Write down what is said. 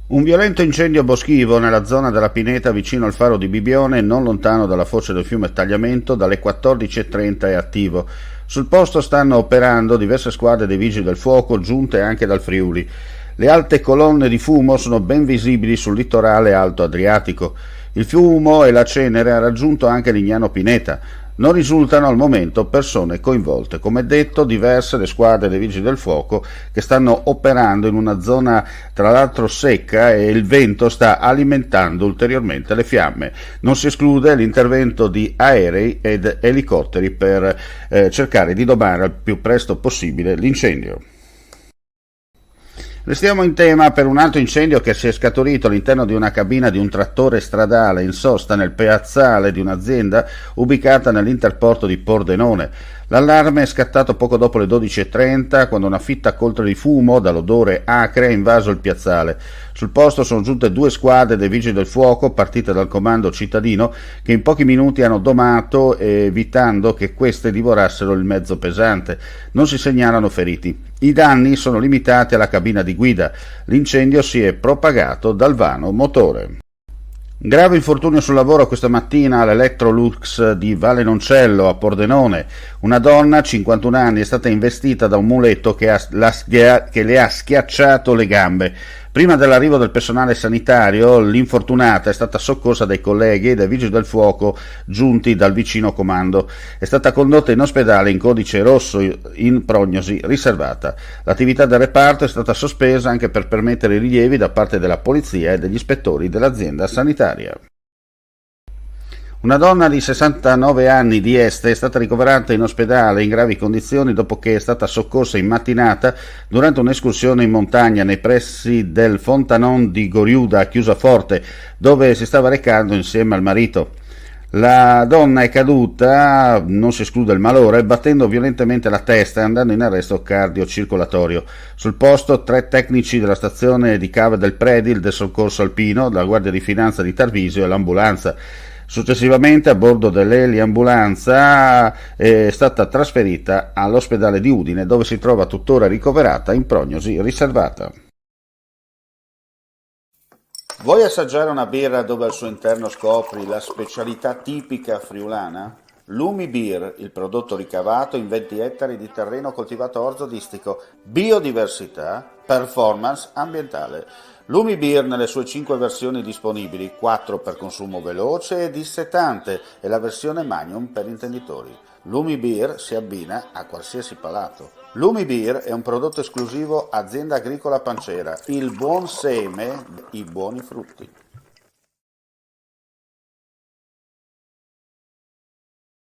Un violento incendio boschivo nella zona della pineta vicino al faro di Bibione, non lontano dalla foce del fiume Tagliamento, dalle 14:30 è attivo. Sul posto stanno operando diverse squadre dei vigili del fuoco, giunte anche dal Friuli. Le alte colonne di fumo sono ben visibili sul litorale alto Adriatico. Il fumo e la cenere ha raggiunto anche Lignano Pineta. Non risultano al momento persone coinvolte. Come detto, diverse le squadre dei vigili del fuoco che stanno operando in una zona tra l'altro secca e il vento sta alimentando ulteriormente le fiamme. Non si esclude l'intervento di aerei ed elicotteri per cercare di domare al più presto possibile l'incendio. Restiamo in tema per un altro incendio che si è scaturito all'interno di una cabina di un trattore stradale in sosta nel piazzale di un'azienda ubicata nell'interporto di Pordenone. L'allarme è scattato poco dopo le 12:30 quando una fitta coltre di fumo dall'odore acre ha invaso il piazzale. Sul posto sono giunte 2 squadre dei vigili del fuoco partite dal comando cittadino che in pochi minuti hanno domato evitando che queste divorassero il mezzo pesante. Non si segnalano feriti. I danni sono limitati alla cabina di guida. L'incendio si è propagato dal vano motore. Grave infortunio sul lavoro questa mattina all'Electrolux di Valle Noncello a Pordenone. Una donna, 51 anni, è stata investita da un muletto che le ha schiacciato le gambe. Prima dell'arrivo del personale sanitario, l'infortunata è stata soccorsa dai colleghi e dai vigili del fuoco giunti dal vicino comando. È stata condotta in ospedale in codice rosso in prognosi riservata. L'attività del reparto è stata sospesa anche per permettere i rilievi da parte della polizia e degli ispettori dell'azienda sanitaria. Una donna di 69 anni di Este è stata ricoverata in ospedale in gravi condizioni dopo che è stata soccorsa in mattinata durante un'escursione in montagna nei pressi del Fontanon di Goriuda a Chiusaforte, dove si stava recando insieme al marito. La donna è caduta, non si esclude il malore, battendo violentemente la testa e andando in arresto cardiocircolatorio. Sul posto 3 tecnici della stazione di Cave del Predil, del Soccorso Alpino, della Guardia di Finanza di Tarvisio e l'ambulanza. Successivamente, a bordo dell'eliambulanza, è stata trasferita all'ospedale di Udine, dove si trova tuttora ricoverata in prognosi riservata. Vuoi assaggiare una birra dove al suo interno scopri la specialità tipica friulana? Lumi Beer, il prodotto ricavato in 20 ettari di terreno coltivato orzodistico, biodiversità, performance ambientale. Lumi Beer nelle sue 5 versioni disponibili, 4 per consumo veloce e dissetante e la versione Magnum per intenditori. Lumi Beer si abbina a qualsiasi palato. Lumi Beer è un prodotto esclusivo Azienda Agricola Pancera, il buon seme, i buoni frutti.